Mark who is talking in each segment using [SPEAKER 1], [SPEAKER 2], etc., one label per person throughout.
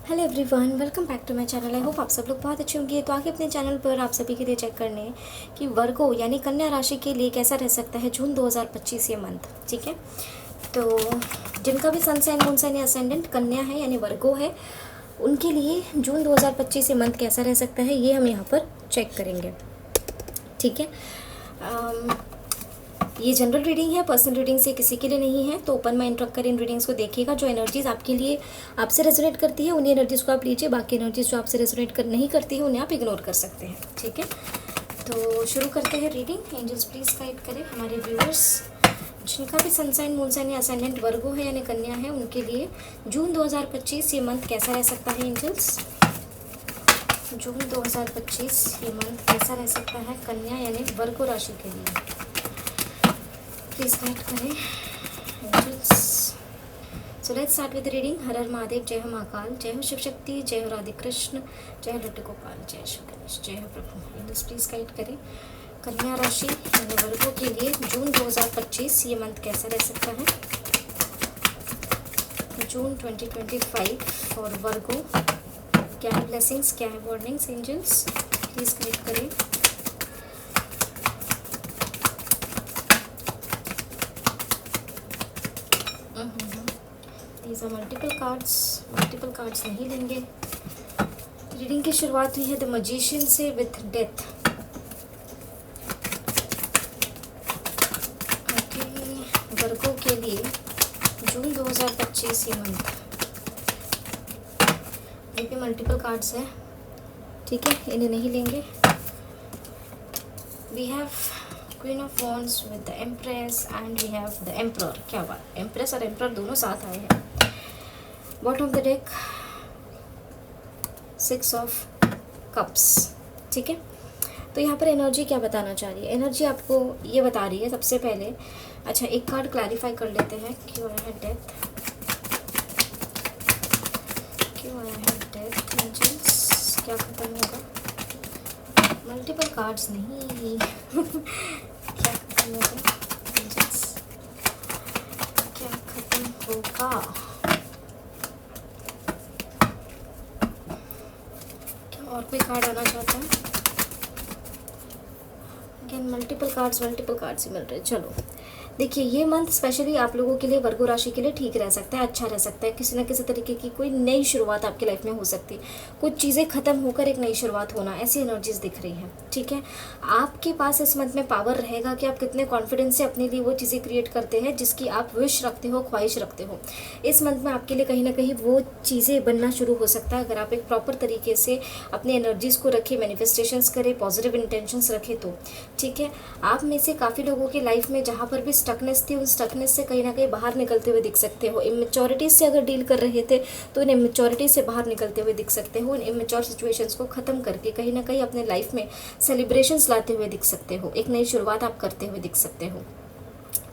[SPEAKER 1] Hello everyone, welcome back to my channel. I hope आप सब लोग बहुत अच्छे होंगे। तो आगे अपने चैनल पर आप सभी के लिए चेक करने कि वर्गो यानी कन्या राशि के लिए कैसा रह सकता है जून 2025 ये मंथ। ठीक है, तो जिनका भी सन साइन मून साइन या असेंडेंट कन्या है यानी वर्गो है, उनके लिए जून 2025 ये मंथ कैसा रह सकता है ये हम यहाँ पर चेक करेंगे। ठीक है, ये जनरल रीडिंग है, पर्सनल रीडिंग से किसी के लिए नहीं है। तो ओपन माइंड रखकर इन रीडिंग्स को देखिएगा। जो एनर्जीज आपके लिए आपसे रेजोनेट करती है उन्हीं एनर्जीज़ को आप लीजिए, बाकी एनर्जीज जो आपसे रेजोनेट कर नहीं करती है उन्हें आप इग्नोर कर सकते हैं। ठीक है, तो शुरू करते हैं रीडिंग। एंजल्स प्लीज़ गाइड करें हमारे व्यूअर्स जिनका भी सनसाइन मून साइन या असेंडेंट वर्गो है यानी कन्या है, उनके लिए जून 2025 ये मंथ कैसा रह सकता है। एंजल्स, जून 2025 ये मंथ कैसा रह सकता है कन्या यानी वर्गो राशि के लिए, प्लीज गाइड करें angels. So let's start with reading. हर हर महादेव, जय हो महाकाल, जय हो शिव शक्ति, जय हो राधे कृष्ण, जय हो लड्डू गोपाल, जय श्री गणेश, जय हो प्रभु। एंजल्स प्लीज गाइड करें कन्या राशि यानी वर्गो के लिए जून 2025 ये मंथ कैसा रह सकता है। जून 2025 फॉर वर्गो, क्या है ब्लेसिंग्स, क्या है वार्निंग्स। एंजल्स प्लीज गाइड करें। These are मल्टीपल कार्ड्स नहीं लेंगे। रीडिंग की शुरुआत हुई है द मैजिशियन से विथ डेथ। वर्गो के लिए जून 2025 ये मंथ, ये भी मल्टीपल कार्ड्स है। ठीक है, इन्हें नहीं लेंगे। We have queen of wands with the empress and we have the emperor. क्या बात, एम्प्रेस और एम्परर दोनों साथ आए हैं। Bottom of the deck 6 of cups. ठीक है, तो यहाँ पर एनर्जी क्या बताना चाह रही है। एनर्जी आपको ये बता रही है सबसे पहले, अच्छा एक कार्ड क्लैरिफाई कर लेते हैं। क्यों आया है डेथ, क्यों आया है डेथ। एंजल्स क्या खत्म होगा, मल्टीपल कार्ड्स नहीं क्या खत्म होगा एंजल्स, क्या खत्म होगा। और कोई कार्ड आना चाहता है। अगेन मल्टीपल कार्ड्स ही मिल रहे हैं। चलो देखिए, ये मंथ स्पेशली आप लोगों के लिए वर्गो राशि के लिए ठीक रह सकता है, अच्छा रह सकता है। किसी न किसी तरीके की कोई नई शुरुआत आपकी लाइफ में हो सकती है, कुछ चीज़ें ख़त्म होकर एक नई शुरुआत होना, ऐसी एनर्जीज दिख रही है। ठीक है, आपके पास इस मंथ में पावर रहेगा कि आप कितने कॉन्फिडेंस से अपने लिए वो चीज़ें क्रिएट करते हैं जिसकी आप विश रखते हो, ख्वाहिश रखते हो। इस मंथ में आपके लिए कहीं ना कहीं वो चीज़ें बनना शुरू हो सकता है अगर आप एक प्रॉपर तरीके से अपने एनर्जीज़ को रखें, मैनिफेस्टेशंस करें, पॉजिटिव इंटेंशंस रखें तो। ठीक है, आप में से काफ़ी लोगों की लाइफ में जहाँ पर भी स्टकनेस थी, उन स्टकनेस से कहीं ना कहीं बाहर निकलते हुए दिख सकते हो। इमेच्योरिटीज से अगर डील कर रहे थे तो इन इमेच्योरिटीज से बाहर निकलते हुए दिख सकते हो। इन इमेच्योर सिचुएशंस को ख़त्म करके कहीं ना कहीं अपने लाइफ में सेलिब्रेशंस लाते हुए दिख सकते हो, एक नई शुरुआत आप करते हुए दिख सकते हो।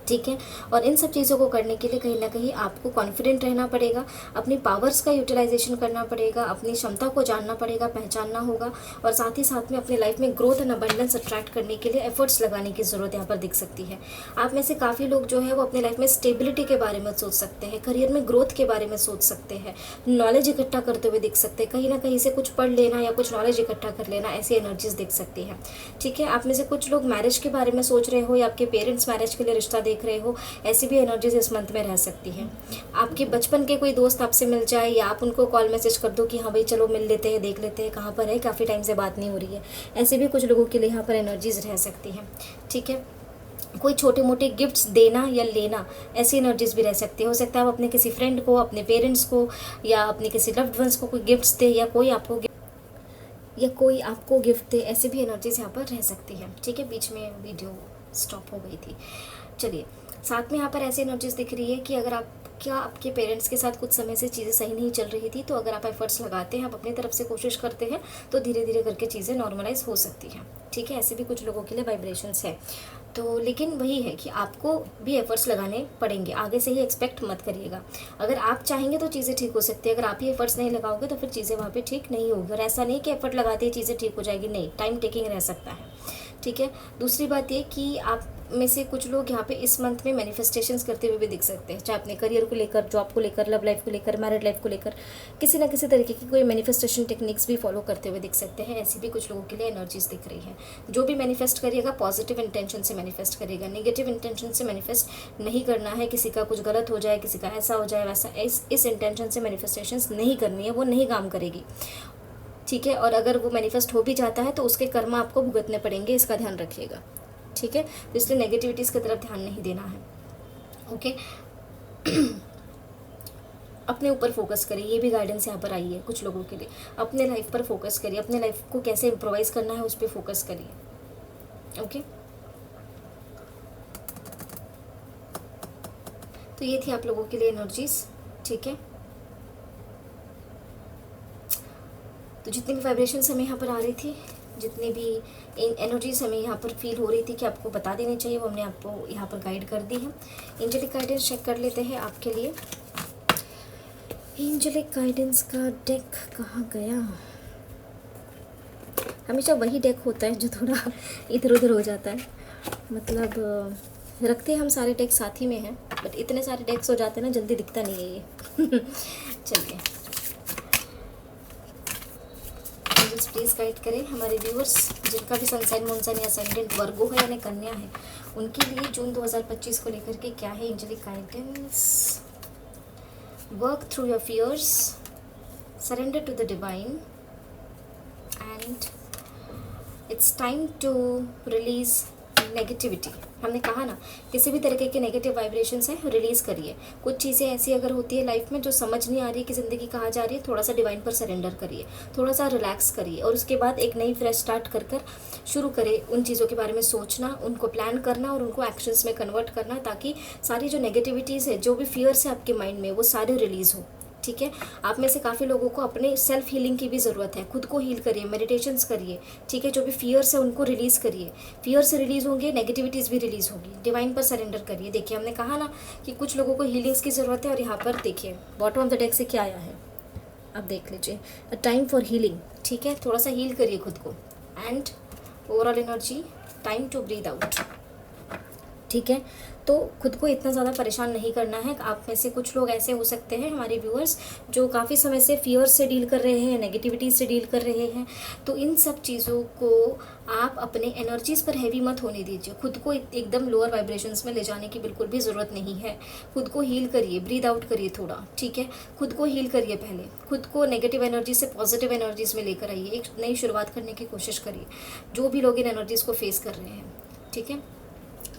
[SPEAKER 1] ठीक है, और इन सब चीज़ों को करने के लिए कहीं ना कहीं आपको कॉन्फिडेंट रहना पड़ेगा, अपनी पावर्स का यूटिलाइजेशन करना पड़ेगा, अपनी क्षमता को जानना पड़ेगा, पहचानना होगा, और साथ ही साथ में अपने लाइफ में ग्रोथ एंड अबंडेंस अट्रैक्ट करने के लिए एफर्ट्स लगाने की ज़रूरत यहाँ पर दिख सकती है। आप में से काफ़ी लोग जो है वो अपने लाइफ में स्टेबिलिटी के बारे में सोच सकते हैं, करियर में ग्रोथ के बारे में सोच सकते हैं, नॉलेज इकट्ठा करते हुए दिख सकते हैं, कहीं ना कहीं से कुछ पढ़ लेना या कुछ नॉलेज इकट्ठा कर लेना, ऐसी एनर्जीज दिख सकती है। ठीक है, आप में से कुछ लोग मैरिज के बारे में सोच रहे हो या आपके पेरेंट्स मैरिज के लिए रिश्ता देख रहे हो, ऐसी भी एनर्जीज इस मंथ में रह सकती हैं। आपके बचपन के कोई दोस्त आपसे मिल जाए या आप उनको कॉल मैसेज कर दो कि हाँ भाई चलो मिल लेते हैं, देख लेते हैं कहाँ पर है, काफ़ी टाइम से बात नहीं हो रही है, ऐसे भी कुछ लोगों के लिए यहाँ पर एनर्जीज रह सकती हैं। ठीक है, कोई छोटे मोटे गिफ्ट्स देना या लेना, ऐसी एनर्जीज भी रह सकती है। हो सकता है आप अपने किसी फ्रेंड को, अपने पेरेंट्स को या अपने किसी लव्ड वंस को कोई गिफ्ट्स दे या कोई आपको गिफ्ट दे, ऐसी भी एनर्जीज यहाँ पर रह सकती है। ठीक है, बीच में वीडियो स्टॉप हो गई थी। चलिए, साथ में यहाँ पर ऐसी एनर्जीज दिख रही है कि अगर आपके पेरेंट्स के साथ कुछ समय से चीज़ें सही नहीं चल रही थी, तो अगर आप एफर्ट्स लगाते हैं, आप अपनी तरफ से कोशिश करते हैं, तो धीरे धीरे करके चीज़ें नॉर्मलाइज हो सकती हैं। ठीक है, ऐसे भी कुछ लोगों के लिए वाइब्रेशंस है। तो लेकिन वही है कि आपको भी एफर्ट्स लगाने पड़ेंगे, आगे से ही एक्सपेक्ट मत करिएगा। अगर आप चाहेंगे तो चीज़ें ठीक हो सकती है, अगर आप ही एफर्ट्स नहीं लगाओगे तो फिर चीज़ें वहाँ पे ठीक नहीं होगी। और ऐसा नहीं कि एफर्ट लगाते ही चीज़ें ठीक हो जाएगी, नहीं, टाइम टेकिंग रह सकता है। ठीक है, दूसरी बात ये कि आप में से कुछ लोग यहाँ पे इस मंथ में मैनिफेस्टेशंस करते हुए भी दिख सकते हैं, चाहे अपने करियर को लेकर, जॉब को लेकर, लव लाइफ को लेकर, मैरिड लाइफ को लेकर, किसी ना किसी तरीके की कोई मैनिफेस्टेशन टेक्निक्स भी फॉलो करते हुए दिख सकते हैं। ऐसी भी कुछ लोगों के लिए एनर्जीज दिख रही है। जो भी मैनिफेस्ट करिएगा पॉजिटिव इंटेंशन से मैनिफेस्ट करिएगा, नेगेटिव इंटेंशन से मैनिफेस्ट नहीं करना है। किसी का कुछ गलत हो जाए, किसी का ऐसा हो जाए वैसा, इस इंटेंशन से मैनिफेस्टेशंस नहीं करनी है, वो नहीं काम करेगी, ठीक है। और अगर वो मैनिफेस्ट हो भी जाता है तो उसके कर्म आपको भुगतने पड़ेंगे, इसका ध्यान रखिएगा, ठीक है। तो इसलिए नेगेटिविटीज़ की तरफ ध्यान नहीं देना है, ओके। अपने ऊपर फोकस करिए, ये भी गाइडेंस यहाँ पर आई है कुछ लोगों के लिए। अपने लाइफ पर फोकस करिए, अपने लाइफ को कैसे इम्प्रोवाइज करना है उस पर फोकस करिए, ओके। तो ये थी आप लोगों के लिए एनर्जीज, ठीक है। तो जितनी भी वाइब्रेशंस हमें यहाँ पर आ रही थी, जितनी भी एनर्जीज हमें यहाँ पर फील हो रही थी कि आपको बता देनी चाहिए, वो हमने आपको यहाँ पर गाइड कर दी है। एंजेलिक गाइडेंस चेक कर लेते हैं आपके लिए। एंजेलिक गाइडेंस का डेक कहाँ गया? हमेशा वही डेक होता है जो थोड़ा इधर उधर हो जाता है, मतलब रखते हैं हम सारे डेक साथ ही में हैं, बट इतने सारे डेक्स हो जाते हैं ना, जल्दी दिखता नहीं है ये। चलिए प्लीज़ गाइड करें हमारे व्यूअर्स जिनका भी सनसाइन मूनसाइन या असेंडेंट वर्गो है यानी कन्या है, उनके लिए जून 2025 को लेकर के क्या है angelic guidance. Work through your fears, surrender to the divine, and it's time to release negativity. हमने कहा ना, किसी भी तरीके के नेगेटिव वाइब्रेशंस हैं रिलीज़ करिए। कुछ चीज़ें ऐसी अगर होती है लाइफ में जो समझ नहीं आ रही कि ज़िंदगी कहाँ जा रही है, थोड़ा सा डिवाइन पर सरेंडर करिए, थोड़ा सा रिलैक्स करिए, और उसके बाद एक नई फ्रेश स्टार्ट कर शुरू करें उन चीज़ों के बारे में सोचना, उनको प्लान करना और उनको एक्शंस में कन्वर्ट करना, ताकि सारी जो नेगेटिविटीज़ है, जो भी फियर्स है आपके माइंड में, वो सारे रिलीज़ हो, ठीक है। आप में से काफ़ी लोगों को अपने सेल्फ हीलिंग की भी ज़रूरत है, खुद को हील करिए, मेडिटेशंस करिए, ठीक है। जो भी फियर्स है उनको रिलीज़ करिए, फियर से रिलीज़ होंगे, नेगेटिविटीज़ भी रिलीज़ होगी। डिवाइन पर सरेंडर करिए। देखिए हमने कहा ना कि कुछ लोगों को हीलिंग्स की ज़रूरत है, और यहाँ पर देखिए बॉटम ऑफ द डेक से क्या आया है, अब देख लीजिए, अ टाइम फॉर हीलिंग, ठीक है। थोड़ा सा हील करिए खुद को, and overall energy time to breathe out, ठीक है। तो खुद को इतना ज़्यादा परेशान नहीं करना है। आप में से कुछ लोग ऐसे हो सकते हैं हमारे व्यूअर्स जो काफ़ी समय से फियर से डील कर रहे हैं, नेगेटिविटी से डील कर रहे हैं, तो इन सब चीज़ों को आप अपने एनर्जीज़ पर हैवी मत होने दीजिए। खुद को एकदम लोअर वाइब्रेशंस में ले जाने की बिल्कुल भी ज़रूरत नहीं है। खुद को हील करिए, ब्रीद आउट करिए थोड़ा, ठीक है। खुद को हील करिए, पहले खुद को नेगेटिव एनर्जी से पॉजिटिव एनर्जीज़ में लेकर आइए, एक नई शुरुआत करने की कोशिश करिए, जो भी लोग इन एनर्जीज़ को फेस कर रहे हैं, ठीक है।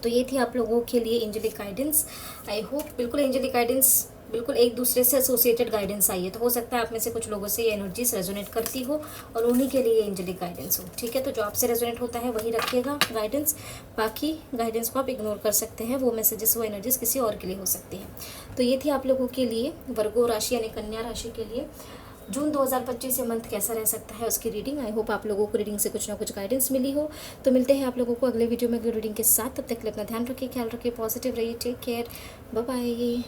[SPEAKER 1] तो ये थी आप लोगों के लिए एंजेलिक गाइडेंस। आई होप बिल्कुल एंजेलिक गाइडेंस बिल्कुल एक दूसरे से एसोसिएटेड गाइडेंस आई है, तो हो सकता है आप में से कुछ लोगों से ये एनर्जीज रेजोनेट करती हो और उन्हीं के लिए एंजेलिक गाइडेंस हो, ठीक है। तो जो आपसे रेजोनेट होता है वही रखिएगा गाइडेंस, बाकी गाइडेंस को आप इग्नोर कर सकते हैं, वो मैसेजेस, वो एनर्जीज किसी और के लिए हो सकती हैं। तो ये थी आप लोगों के लिए वर्गो राशि यानी कन्या राशि के लिए जून 2025 से मंथ कैसा रह सकता है उसकी रीडिंग। आई होप आप लोगों को रीडिंग से कुछ ना कुछ गाइडेंस मिली हो। तो मिलते हैं आप लोगों को अगले वीडियो में अगले रीडिंग के साथ। तब तक के लिए अपना ध्यान रखिए, ख्याल रखिए, पॉजिटिव रहिए, टेक केयर, बाय बाय।